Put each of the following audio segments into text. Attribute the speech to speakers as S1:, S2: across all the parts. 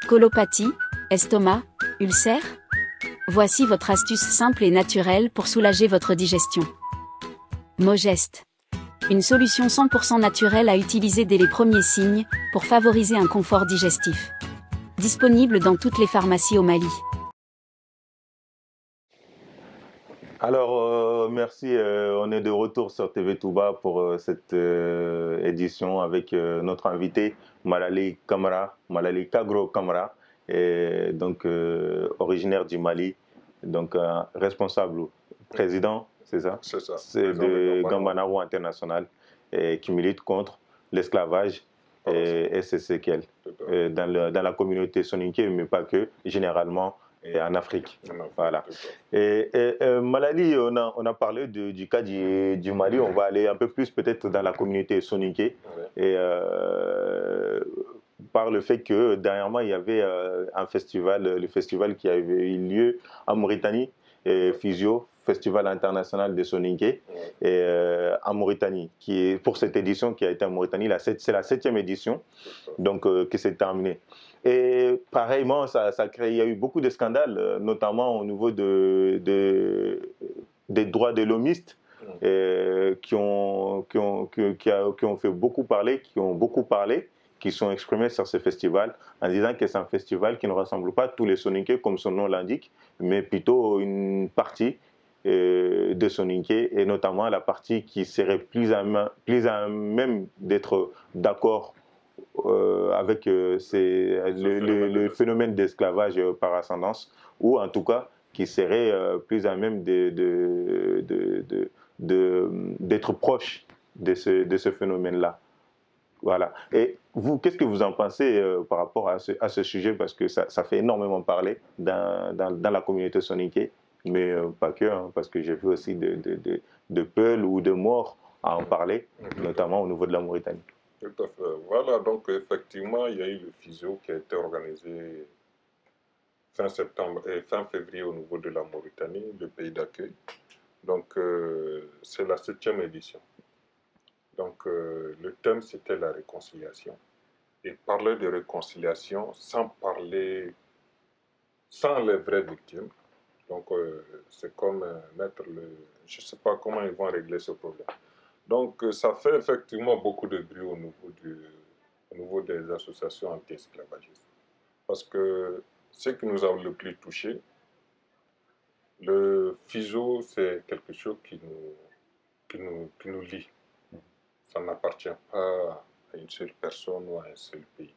S1: Colopathie, estomac, ulcère? Voici votre astuce simple et naturelle pour soulager votre digestion. Mogest. Une solution 100% naturelle à utiliser dès les premiers signes, pour favoriser un confort digestif. Disponible dans toutes les pharmacies au Mali.
S2: Alors, merci. On est de retour sur TV Touba pour cette édition avec notre invité Malali Camara, Malali Kagro Camara, et donc originaire du Mali, donc responsable, président, c'est ça?
S3: C'est ça.
S2: C'est de Gambanaro International, et qui milite contre l'esclavage et ses séquelles dans la communauté soninké, mais pas que, généralement en Afrique. Voilà. Et Malali, on a parlé du cas du Mali. On va aller un peu plus peut-être dans la communauté soninké. Et par le fait que dernièrement il y avait un festival, le festival qui avait eu lieu en Mauritanie, Physio, Festival international de soninké, en Mauritanie, qui est pour cette édition qui a été en Mauritanie, c'est la 7e édition, donc qui s'est terminée. Et pareillement, il y a eu beaucoup de scandales, notamment au niveau des droits de l'homiste, qui ont fait beaucoup parler, qui sont exprimés sur ce festival, en disant que c'est un festival qui ne ressemble pas à tous les soninké, comme son nom l'indique, mais plutôt une partie de soninké, et notamment la partie qui serait plus à même d'être d'accord avec le phénomène d'esclavage par ascendance, ou en tout cas qui serait plus à même d'être proche de ce phénomène-là. Voilà. Et vous, qu'est-ce que vous en pensez par rapport à ce sujet? Parce que ça fait énormément parler dans la communauté soninké, mais pas que, hein, parce que j'ai vu aussi de peuls ou de morts à en parler, notamment au niveau de la Mauritanie.
S3: Tout à fait. Voilà, donc effectivement, il y a eu le physio qui a été organisé fin septembre et fin février au niveau de la Mauritanie, le pays d'accueil. Donc, c'est la 7e édition. Donc, le thème, c'était la réconciliation. Et parler de réconciliation sans les vraies victimes. Donc, c'est comme mettre je ne sais pas comment ils vont régler ce problème. Donc, ça fait effectivement beaucoup de bruit au niveau des associations anti-esclavagistes. Parce que ce qui nous a le plus touché, le physio, c'est quelque chose qui nous lie. Ça n'appartient pas à une seule personne ou à un seul pays.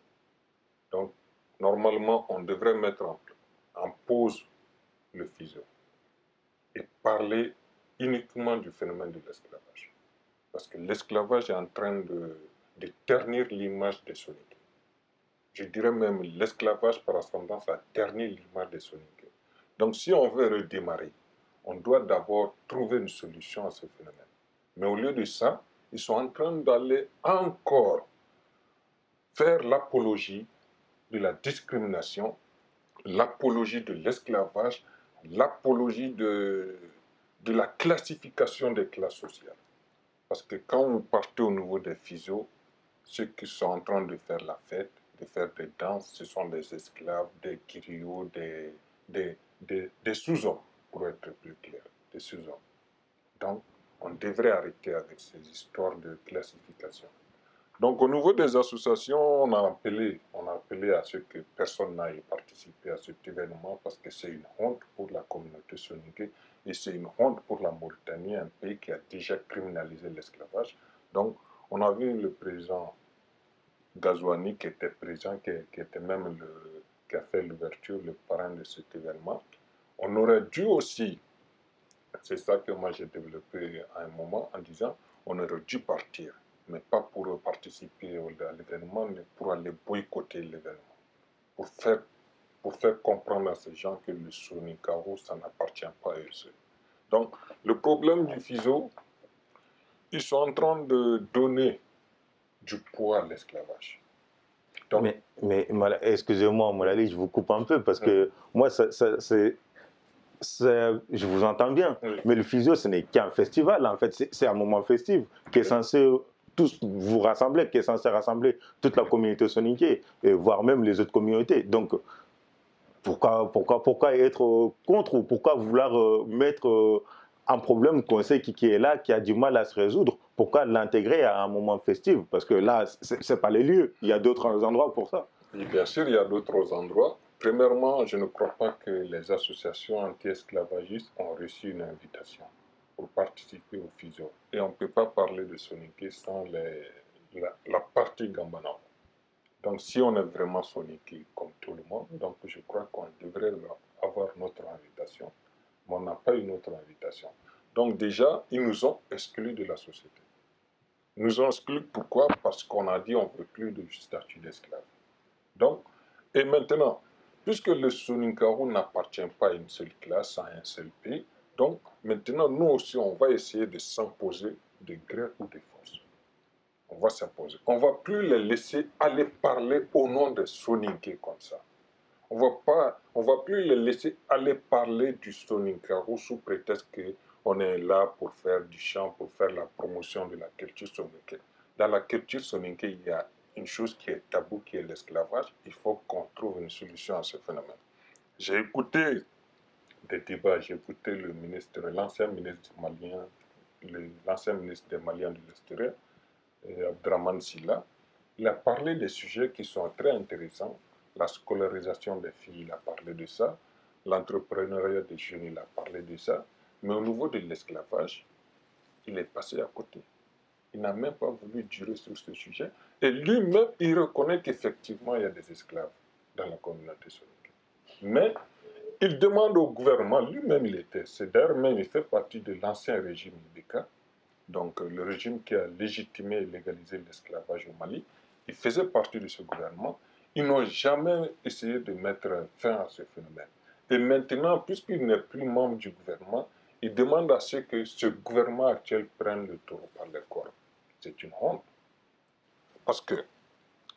S3: Donc, normalement, on devrait mettre en pause le physio et parler uniquement du phénomène de l'esclavage. Parce que l'esclavage est en train de ternir l'image des soninké. Je dirais même l'esclavage par ascendance a terni l'image des soninké. Donc si on veut redémarrer, on doit d'abord trouver une solution à ce phénomène. Mais au lieu de ça, ils sont en train d'aller encore faire l'apologie de la discrimination, l'apologie de l'esclavage, l'apologie de la classification des classes sociales. Parce que quand vous partez au niveau des physios, ceux qui sont en train de faire la fête, de faire des danses, ce sont des esclaves, des griots, des sous-hommes, pour être plus clair, des sous-hommes. Donc, on devrait arrêter avec ces histoires de classification. Donc, au niveau des associations, on a appelé à ce que personne n'aille participer à cet événement parce que c'est une honte pour la communauté soninké et c'est une honte pour la Mauritanie, un pays qui a déjà criminalisé l'esclavage. Donc, on a vu le président Ghazouani qui était présent, qui était même qui a fait l'ouverture, le parrain de cet événement. On aurait dû aussi, c'est ça que moi j'ai développé à un moment en disant, on aurait dû partir, mais pas pour participer à l'événement, mais pour aller boycotter l'événement, pour faire comprendre à ces gens que le Soninkaho, ça n'appartient pas à eux seuls. Donc, le problème du physio, ils sont en train de donner du poids à l'esclavage.
S2: Donc, mais excusez-moi, Malali, je vous coupe un peu parce que moi, je vous entends bien, mais le physio, ce n'est qu'un festival, en fait, c'est un moment festif qui est censé tous vous rassembler, qui est censé rassembler toute la communauté soninké, et voire même les autres communautés. Donc, pourquoi être contre ou pourquoi vouloir mettre un problème qu'on sait qui est là, qui a du mal à se résoudre, pourquoi l'intégrer à un moment festif? Parce que là, ce n'est pas les lieux, il y a d'autres endroits pour ça.
S3: Et bien sûr, il y a d'autres endroits. Premièrement, je ne crois pas que les associations anti-esclavagistes ont reçu une invitation pour participer au FISO. Et on ne peut pas parler de Soninké sans la partie Gambana. Donc si on est vraiment Soninké comme tout le monde, donc je crois qu'on devrait avoir notre invitation. Mais on n'a pas eu notre invitation. Donc déjà, ils nous ont exclus de la société. Ils nous ont exclus pourquoi? Parce qu'on a dit on ne veut plus de statut d'esclave. Donc, et maintenant, puisque le Soninkarou n'appartient pas à une seule classe, à un seul pays, donc maintenant, nous aussi, on va essayer de s'imposer de gré ou de force. On va s'imposer. On ne va plus les laisser aller parler au nom des Soninké comme ça. On ne va plus les laisser aller parler du Soninkarou sous prétexte qu'on est là pour faire du chant, pour faire la promotion de la culture soninké. Dans la culture soninké, il y a une chose qui est tabou, qui est l'esclavage. Il faut qu'on trouve une solution à ce phénomène. J'ai écouté des débats, j'ai écouté l'ancien ministre malien, l'ancien ministre des Maliens de l'extérieur, Abdraman Silla. Il a parlé des sujets qui sont très intéressants. La scolarisation des filles, il a parlé de ça. L'entrepreneuriat des jeunes, il a parlé de ça. Mais au niveau de l'esclavage, il est passé à côté. Il n'a même pas voulu durer sur ce sujet. Et lui-même, il reconnaît qu'effectivement, il y a des esclaves dans la communauté soninké. Mais il demande au gouvernement, lui-même il était, c'est d'ailleurs même, il fait partie de l'ancien régime Ibeka, donc le régime qui a légitimé et légalisé l'esclavage au Mali. Il faisait partie de ce gouvernement. Ils n'ont jamais essayé de mettre fin à ce phénomène. Et maintenant, puisqu'il n'est plus membre du gouvernement, il demande à ce que ce gouvernement actuel prenne le taureau par les cornes. C'est une honte. Parce que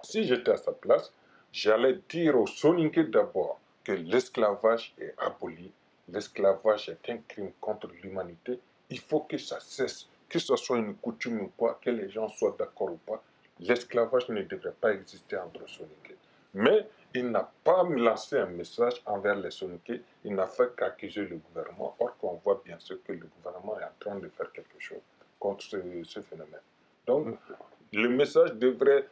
S3: si j'étais à sa place, j'allais dire aux Soninké d'abord que l'esclavage est aboli, l'esclavage est un crime contre l'humanité, il faut que ça cesse, que ce soit une coutume ou pas, que les gens soient d'accord ou pas, l'esclavage ne devrait pas exister entre Soninké. Mais il n'a pas lancé un message envers les Soninké, il n'a fait qu'accuser le gouvernement, or qu'on voit bien sûr que le gouvernement est en train de faire quelque chose contre ce phénomène. Donc, le message devrait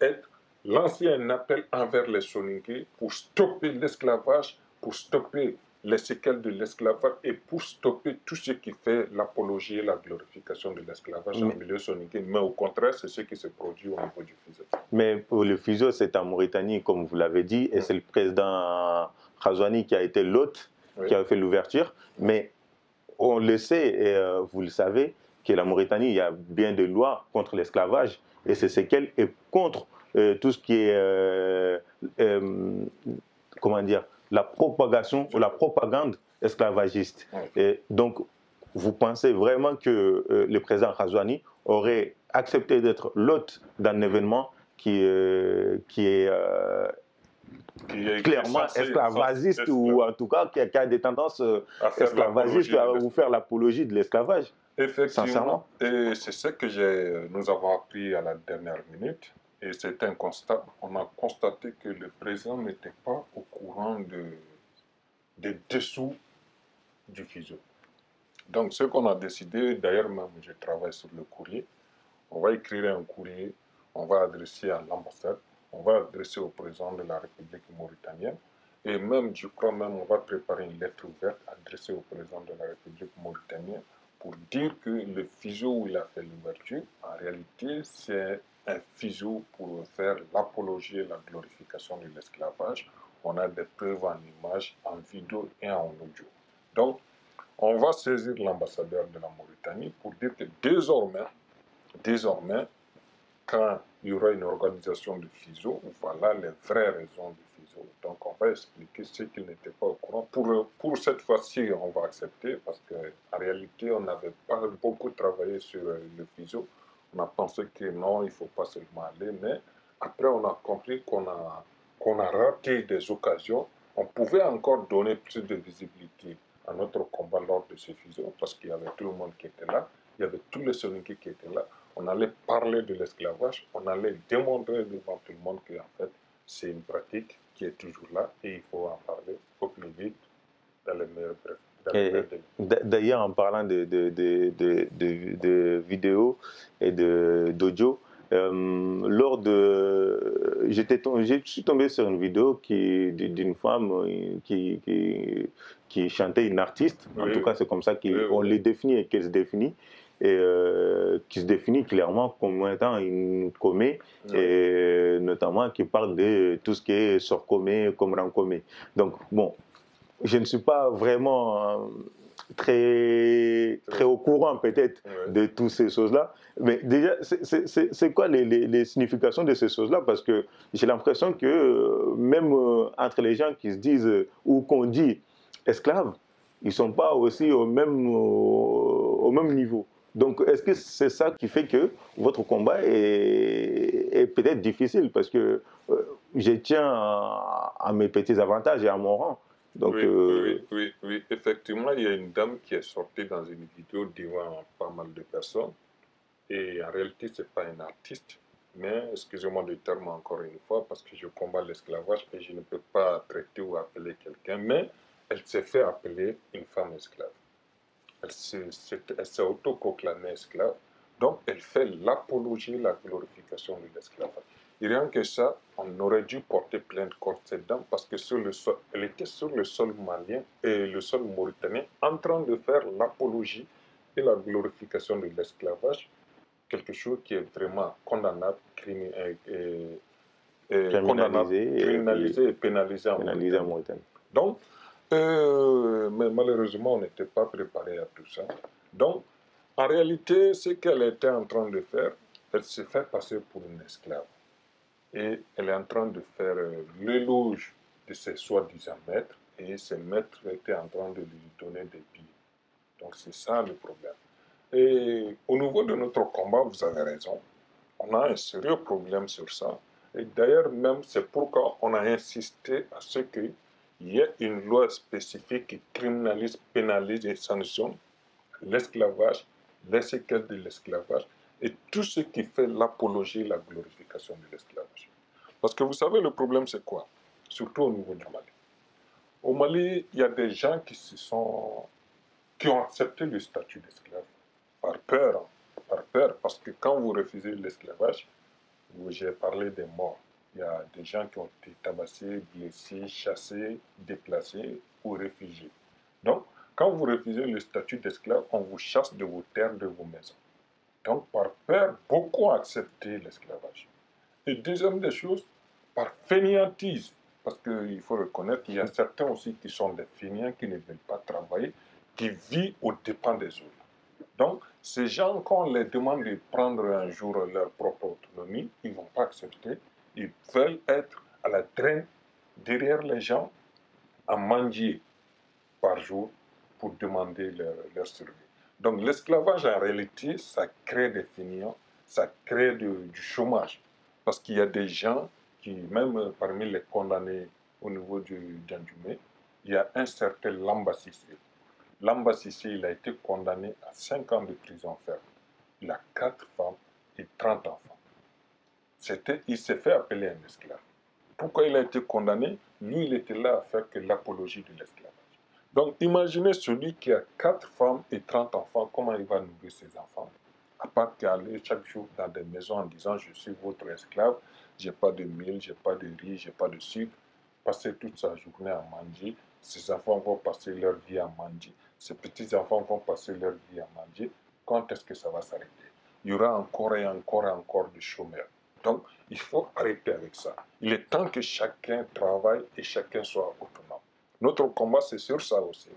S3: être lancer un appel envers les Soninké pour stopper l'esclavage, pour stopper les séquelles de l'esclavage et pour stopper tout ce qui fait l'apologie et la glorification de l'esclavage en milieu soninké. Mais au contraire, c'est ce qui se produit au niveau du FISO.
S2: Mais pour le FISO, c'est en Mauritanie, comme vous l'avez dit, et c'est le président Razouani qui a été l'hôte, qui a fait l'ouverture. Mais on le sait, et vous le savez, que la Mauritanie, il y a bien des lois contre l'esclavage, et c'est séquelles et contre tout ce qui est, comment dire, la propagation ou la propagande esclavagiste. Et donc, vous pensez vraiment que le président Razouani aurait accepté d'être l'hôte d'un événement qui est clairement esclavagiste ou en tout cas qui a des tendances esclavagistes à vous faire l'apologie de l'esclavage?
S3: Effectivement, et c'est ce que nous avons appris à la dernière minute. Et c'est un constat. On a constaté que le président n'était pas au courant des dessous du FISO. Donc, ce qu'on a décidé, d'ailleurs même je travaille sur le courrier, on va écrire un courrier, on va adresser à l'ambassade, on va adresser au président de la République mauritanienne, et même, je crois même, on va préparer une lettre ouverte adressée au président de la République mauritanienne pour dire que le FISO où il a fait l'ouverture, en réalité, c'est un FISO pour faire l'apologie et la glorification de l'esclavage. On a des preuves en images, en vidéo et en audio. Donc, on va saisir l'ambassadeur de la Mauritanie pour dire que désormais, quand il y aura une organisation de FISO, voilà les vraies raisons du FISO. Donc, on va expliquer ce qu'il n'était pas au courant. Pour cette fois-ci, on va accepter parce qu'en réalité, on n'avait pas beaucoup travaillé sur le FISO. On a pensé que non, il ne faut pas seulement aller, mais après, on a compris qu'on a raté des occasions. On pouvait encore donner plus de visibilité à notre combat lors de ce FISO parce qu'il y avait tout le monde qui était là, il y avait tous les Soninké qui étaient là. on allait parler de l'esclavage, on allait démontrer devant tout le monde qu'en fait, c'est une pratique qui est toujours là et il faut en parler au plus vite, dans les meilleurs brefs.
S2: D'ailleurs, en parlant de vidéos et d'audio, je suis tombé sur une vidéo d'une femme qui chantait, une artiste, en tout cas c'est comme ça qu'on les définit et qu'elle se définit, et qui se définit clairement comme étant une comé, et notamment qui parle de tout ce qui est sorcomé, comrancomé. Donc bon, je ne suis pas vraiment très au courant peut-être de toutes ces choses-là. Mais déjà, c'est quoi les significations de ces choses-là? Parce que j'ai l'impression que même entre les gens qui se disent ou qu'on dit esclaves, ils ne sont pas aussi au même niveau. Donc, est-ce que c'est ça qui fait que votre combat est peut-être difficile? Parce que je tiens à mes petits avantages et à mon rang. Donc,
S3: oui, effectivement, il y a une dame qui est sortie dans une vidéo devant pas mal de personnes. Et en réalité, ce n'est pas un artiste. Mais, excusez-moi du terme encore une fois, parce que je combats l'esclavage et je ne peux pas traiter ou appeler quelqu'un. Mais elle s'est fait appeler une femme esclave. Elle s'est autoproclamée esclave. Donc, elle fait l'apologie, la glorification de l'esclavage. Et rien que ça, on aurait dû porter plainte contre cette dame parce que elle était sur le sol malien et le sol mauritanien en train de faire l'apologie et la glorification de l'esclavage, quelque chose qui est vraiment condamnable, criminalisé et pénalisé en Mauritanie. Donc, mais malheureusement, on n'était pas préparé à tout ça. Donc, en réalité, ce qu'elle était en train de faire, elle s'est fait passer pour une esclave. Et elle est en train de faire l'éloge de ses soi-disant maîtres, et ses maîtres étaient en train de lui donner des billets. Donc c'est ça le problème. Et au niveau de notre combat, vous avez raison, on a un sérieux problème sur ça. Et d'ailleurs même, c'est pourquoi on a insisté à ce qu'il y ait une loi spécifique qui criminalise, pénalise et sanctionne l'esclavage, les séquelles de l'esclavage, et tout ce qui fait l'apologie et la glorification de l'esclavage. Parce que vous savez, le problème, c'est quoi? Surtout au niveau du Mali. Au Mali, il y a des gens qui ont accepté le statut d'esclave par peur, parce que quand vous refusez l'esclavage, j'ai parlé des morts. Il y a des gens qui ont été tabassés, blessés, chassés, déplacés ou réfugiés. Donc, quand vous refusez le statut d'esclave, on vous chasse de vos terres, de vos maisons. Donc, par peur, beaucoup ont accepté l'esclavage. Et deuxième des choses, par fainéantise, parce qu'il faut reconnaître qu'il y a certains aussi qui sont des fainéants, qui ne veulent pas travailler, qui vivent aux dépens des autres. Donc, ces gens, quand on les demande de prendre un jour leur propre autonomie, ils ne vont pas accepter. Ils veulent être à la traîne derrière les gens, à mendier par jour pour demander leur survie. Donc l'esclavage, en réalité, ça crée des fainéants, ça crée du chômage. Parce qu'il y a des gens qui, même parmi les condamnés au niveau du Djandjoumé, il y a un certain Lamba Cissé. Lamba Cissé, il a été condamné à 5 ans de prison ferme. Il a 4 femmes et 30 enfants. Il s'est fait appeler un esclave. Pourquoi il a été condamné? Lui, il était là à faire que l'apologie de l'esclavage. Donc, imaginez celui qui a 4 femmes et 30 enfants, comment il va nourrir ses enfants? À part qu'aller chaque jour dans des maisons en disant « Je suis votre esclave, j'ai pas de mil, j'ai pas de riz, j'ai pas de sucre », passer toute sa journée à manger, ses enfants vont passer leur vie à manger, ses petits-enfants vont passer leur vie à manger. Quand est-ce que ça va s'arrêter? Il y aura encore et encore et encore de chômeurs. Donc, il faut arrêter avec ça. Il est temps que chacun travaille et chacun soit autonome. Notre combat, c'est sur ça aussi.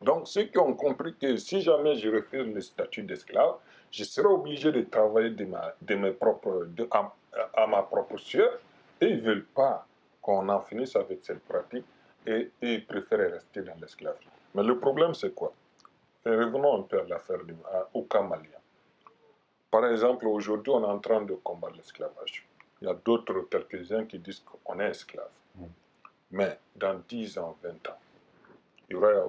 S3: Donc, ceux qui ont compris que si jamais je refuse le statut d'esclave, je serai obligé de travailler à ma propre sueur, et ils ne veulent pas qu'on en finisse avec cette pratique, et ils préfèrent rester dans l'esclavage. Mais le problème, c'est quoi? Et revenons un peu à l'affaire au cas malien. Par exemple, aujourd'hui, on est en train de combattre l'esclavage. Il y a d'autres, quelques-uns qui disent qu'on est esclave. Mais dans 10 ans, 20 ans,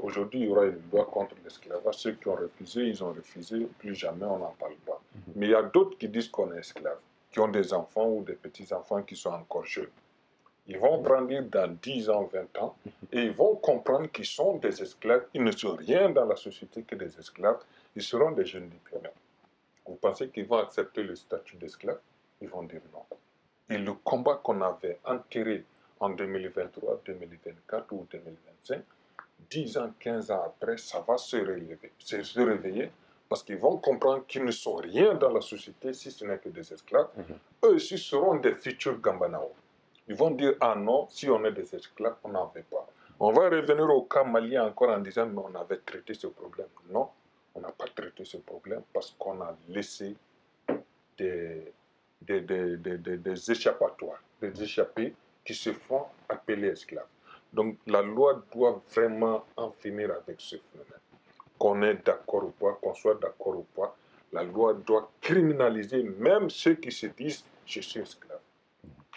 S3: Aujourd'hui, il y aura une loi contre l'esclavage. Ceux qui ont refusé, ils ont refusé. Plus jamais, on n'en parle pas. Mais il y a d'autres qui disent qu'on est esclave, qui ont des enfants ou des petits-enfants qui sont encore jeunes. Ils vont grandir dans 10 ans, 20 ans, et ils vont comprendre qu'ils sont des esclaves. Ils ne sont rien dans la société que des esclaves. Ils seront des jeunes diplômés. Vous pensez qu'ils vont accepter le statut d'esclave? Ils vont dire non. Et le combat qu'on avait enterré en 2023, 2024 ou 2025, 10 ans, 15 ans après, ça va se réveiller parce qu'ils vont comprendre qu'ils ne sont rien dans la société si ce n'est que des esclaves. Eux aussi seront des futurs Gambanao. Ils vont dire, ah non, si on est des esclaves, on n'en veut pas. On va revenir au cas malien encore en disant, mais on avait traité ce problème. Non, on n'a pas traité ce problème parce qu'on a laissé des échappatoires, des échappés qui se font appeler esclaves. Donc la loi doit vraiment en finir avec ce phénomène. Qu'on est d'accord ou pas, qu'on soit d'accord ou pas, la loi doit criminaliser même ceux qui se disent « je suis esclave ».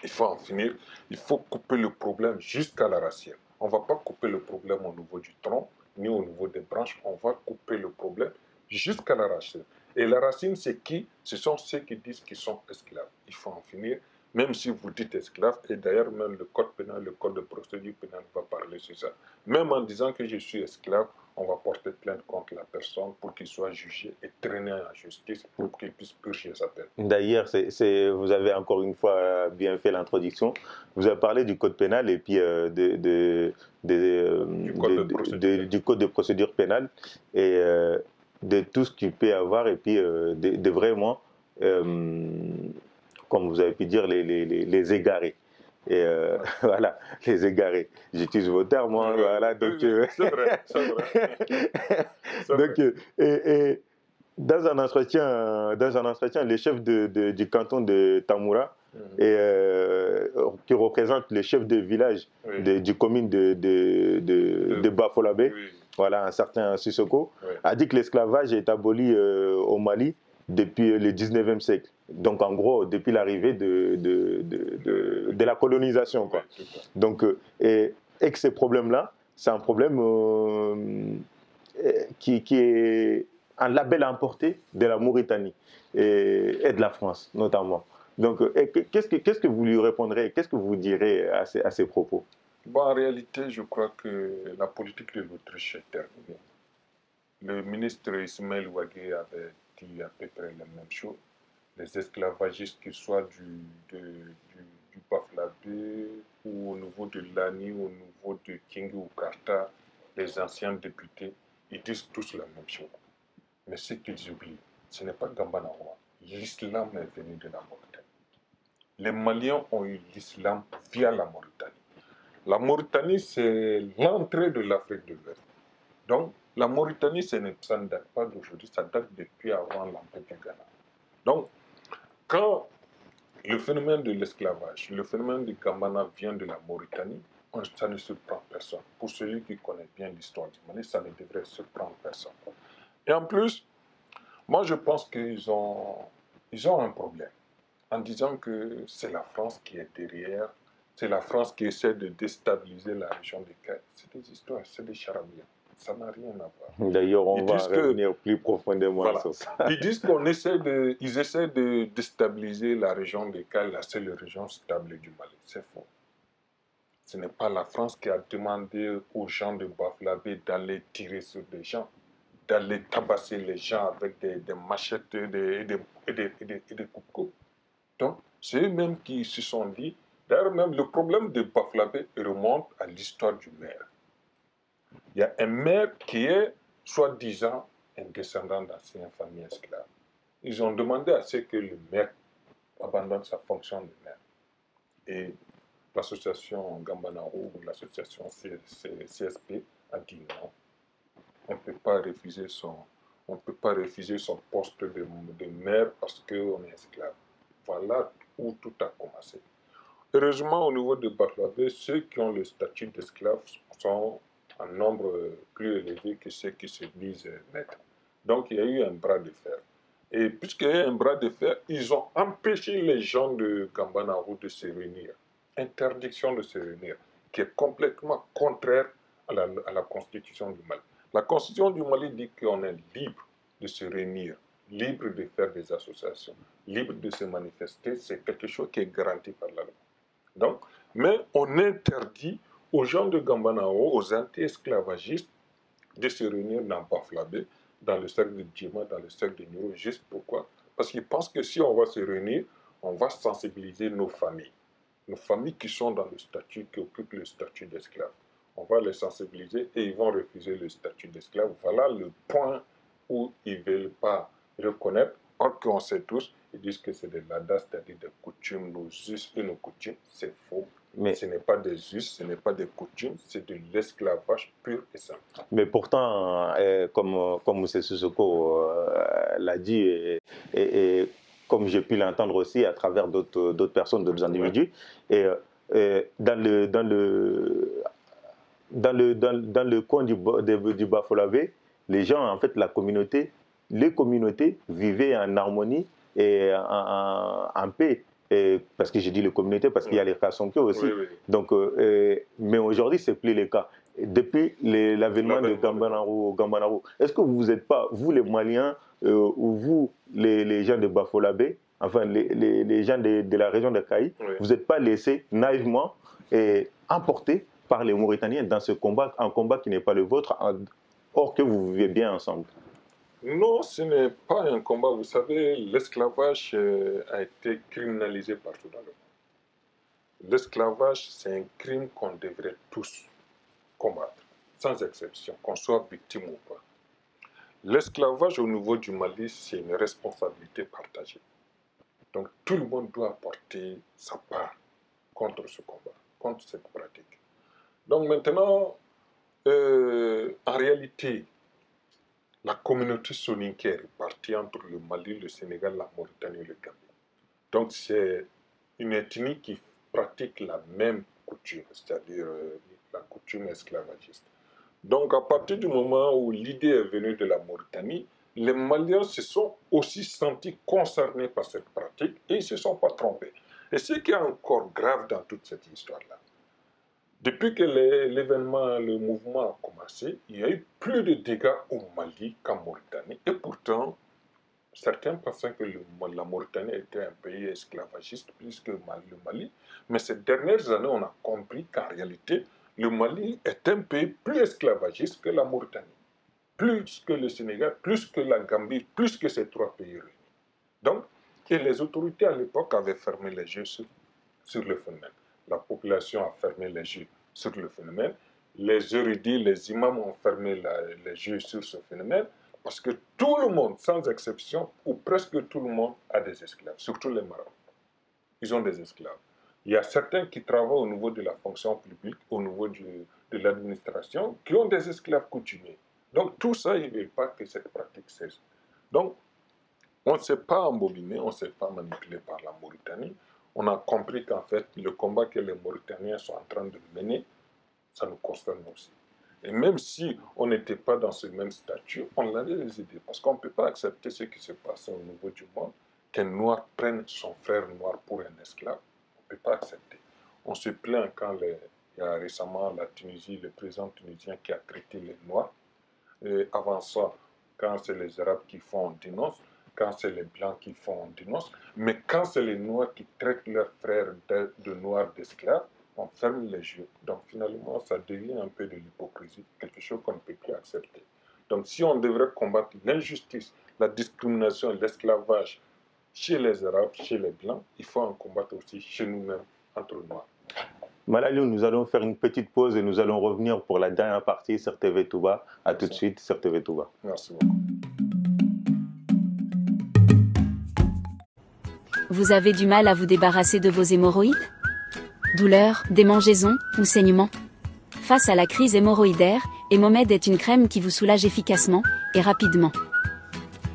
S3: Il faut en finir, il faut couper le problème jusqu'à la racine. On ne va pas couper le problème au niveau du tronc, ni au niveau des branches, on va couper le problème jusqu'à la racine. Et la racine, c'est qui? Ce sont ceux qui disent qu'ils sont esclaves. Il faut en finir, même si vous dites esclave, et d'ailleurs même le code pénal, le code de procédure pénale va parler sur ça. Même en disant que je suis esclave, on va porter plainte contre la personne pour qu'il soit jugé et traîné en justice pour qu'il puisse purger sa peine.
S2: D'ailleurs, vous avez encore une fois bien fait l'introduction. Vous avez parlé du code pénal et puis du code de procédure pénale et de tout ce qu'il peut y avoir et puis de vraiment, comme vous avez pu dire, les égarés. Et voilà, les égarés. J'utilise vos termes, hein, voilà. Donc,
S3: c'est vrai, c'est vrai.
S2: Donc, et dans un entretien, le chef du canton de Tamoura, qui représente le chef de village du commune de Bafolabé, voilà, un certain Sissoko, a dit que l'esclavage est aboli au Mali depuis le 19e siècle. Donc, en gros, depuis l'arrivée de la colonisation, quoi. Donc, et que ces problèmes-là, c'est un problème qui est un label importé de la Mauritanie et de la France, notamment. Donc, qu'est-ce que vous lui répondrez, qu'est-ce que vous direz à ces propos?
S3: Bon, en réalité, je crois que la politique de l'Autriche est terminée. Le ministre Ismaël Ouagé avait dit à peu près la même chose. Les esclavagistes, qu'ils soient du Baflabé ou au niveau de Lani, au niveau de King ou Karta, les anciens députés, ils disent tous la même chose. Mais ce qu'ils oublient, ce n'est pas Gambanawa. L'islam est venu de la Mauritanie. Les Maliens ont eu l'islam via la Mauritanie. La Mauritanie, c'est l'entrée de l'Afrique de l'Ouest. Donc, la Mauritanie, ça ne date pas d'aujourd'hui, ça date depuis avant l'Empire du Ghana. Donc, quand le phénomène de l'esclavage, le phénomène du Gambana vient de la Mauritanie, ça ne surprend personne. Pour celui qui connaît bien l'histoire du Mali, ça ne devrait surprendre personne. Et en plus, moi je pense qu'ils ont un problème en disant que c'est la France qui est derrière, c'est la France qui essaie de déstabiliser la région des Cailles. C'est des histoires, c'est des charabia. Ça n'a rien à voir.
S2: D'ailleurs, on va revenir plus profondément sur ça.
S3: Ils disent qu'ils essaient de déstabiliser la région des Cailles, la seule région stable du Mali. C'est faux. Ce n'est pas la France qui a demandé aux gens de Baflabé d'aller tirer sur des gens, d'aller tabasser les gens avec des machettes et des coupe-coupes. Donc, c'est eux-mêmes qui se sont dit, d'ailleurs même le problème de Baflabé remonte à l'histoire du maire. Il y a un maire qui est, soi-disant, un descendant d'anciennes familles esclaves. Ils ont demandé à ce que le maire abandonne sa fonction de maire. Et l'association Gambanaro ou l'association CSP a dit non. On ne peut pas refuser son poste de maire parce qu'on est esclave. Voilà où tout a commencé. Heureusement, au niveau de Baflabé, ceux qui ont le statut d'esclave sont en nombre plus élevé que ceux qui se disent maîtres. Donc, il y a eu un bras de fer. Et puisqu'il y a eu un bras de fer, ils ont empêché les gens de Gambanaro de se réunir. Interdiction de se réunir, qui est complètement contraire à la Constitution du Mali. La Constitution du Mali dit qu'on est libre de se réunir, libre de faire des associations, libre de se manifester. C'est quelque chose qui est garanti par la loi. Donc, mais on interdit aux gens de Gambanao, aux anti-esclavagistes, de se réunir dans Baflabé, dans le cercle de Djima, dans le cercle de Niro. Juste pourquoi? Parce qu'ils pensent que si on va se réunir, on va sensibiliser nos familles qui sont dans le statut, qui occupent le statut d'esclave. On va les sensibiliser et ils vont refuser le statut d'esclave. Voilà le point où ils ne veulent pas reconnaître, or qu'on sait tous, ils disent que c'est de l'ADA, c'est-à-dire des coutumes, nos us et nos coutumes. C'est faux. Mais ce n'est pas des us, ce n'est pas des coutumes, c'est de l'esclavage pur et simple.
S2: Mais pourtant, comme M. Sissoko l'a dit, et comme j'ai pu l'entendre aussi à travers d'autres personnes, d'autres individus, et dans le coin du Bafolabé, les gens, en fait, les communautés vivaient en harmonie et en paix. Parce que j'ai dit les communautés, parce qu'il y a les Kassonké aussi. Oui. Donc, mais aujourd'hui, ce n'est plus le cas. Depuis l'avènement de Gambanaro, est-ce que vous n'êtes pas, vous les Maliens, ou vous les gens de Bafolabé, enfin les gens de la région de Kaï, vous n'êtes pas laissés naïvement emportés par les Mauritaniens dans ce combat, un combat qui n'est pas le vôtre, or que vous vivez bien ensemble?
S3: Non, ce n'est pas un combat. Vous savez, l'esclavage a été criminalisé partout dans le monde. L'esclavage, c'est un crime qu'on devrait tous combattre, sans exception, qu'on soit victime ou pas. L'esclavage au niveau du Mali, c'est une responsabilité partagée. Donc tout le monde doit apporter sa part contre ce combat, contre cette pratique. Donc maintenant, en réalité, la communauté soninké est répartie entre le Mali, le Sénégal, la Mauritanie et le Gambie. Donc c'est une ethnie qui pratique la même coutume, c'est-à-dire la coutume esclavagiste. Donc à partir du moment où l'idée est venue de la Mauritanie, les Maliens se sont aussi sentis concernés par cette pratique et ils ne se sont pas trompés. Et ce qui est encore grave dans toute cette histoire-là, depuis que l'événement, le mouvement a commencé, il y a eu plus de dégâts au Mali qu'en Mauritanie. Et pourtant, certains pensaient que la Mauritanie était un pays esclavagiste plus que le Mali. Mais ces dernières années, on a compris qu'en réalité, le Mali est un pays plus esclavagiste que la Mauritanie, plus que le Sénégal, plus que la Gambie, plus que ces trois pays réunis. Donc, et les autorités à l'époque avaient fermé les yeux sur le phénomène. La population a fermé les yeux sur le phénomène. Les érudits, les imams ont fermé les yeux sur ce phénomène parce que tout le monde, sans exception, ou presque tout le monde, a des esclaves, surtout les marabouts. Ils ont des esclaves. Il y a certains qui travaillent au niveau de la fonction publique, au niveau de l'administration, qui ont des esclaves coutumiers. Donc tout ça, ils ne veulent pas que cette pratique cesse. Donc, on ne s'est pas embobiné, on ne s'est pas manipulé par la Mauritanie. On a compris qu'en fait, le combat que les Mauritaniens sont en train de mener, ça nous concerne aussi. Et même si on n'était pas dans ce même statut, on allait les aider. Parce qu'on ne peut pas accepter ce qui se passe au niveau du monde, qu'un noir prenne son frère noir pour un esclave. On ne peut pas accepter. On se plaint quand il y a récemment la Tunisie, le président tunisien qui a traité les noirs. Et avant ça, quand c'est les Arabes qui font, on dénonce. Quand c'est les Blancs qui font, on dénonce. Mais quand c'est les Noirs qui traitent leurs frères de Noirs d'esclaves, on ferme les yeux. Donc finalement, ça devient un peu de l'hypocrisie, quelque chose qu'on ne peut plus accepter. Donc si on devrait combattre l'injustice, la discrimination et l'esclavage chez les Arabes, chez les Blancs, il faut en combattre aussi chez nous-mêmes, entre Noirs.
S2: Malalou, nous allons faire une petite pause et nous allons revenir pour la dernière partie sur TV Touba. A tout de suite sur TV Touba.
S3: Merci beaucoup.
S1: Vous avez du mal à vous débarrasser de vos hémorroïdes? Douleurs, démangeaisons ou saignements? Face à la crise hémorroïdaire, Hémomed est une crème qui vous soulage efficacement et rapidement.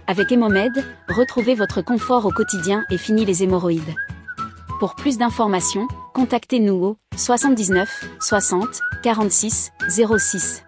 S1: Avec Hémomed, retrouvez votre confort au quotidien et fini les hémorroïdes. Pour plus d'informations, contactez-nous au 79 60 46 06.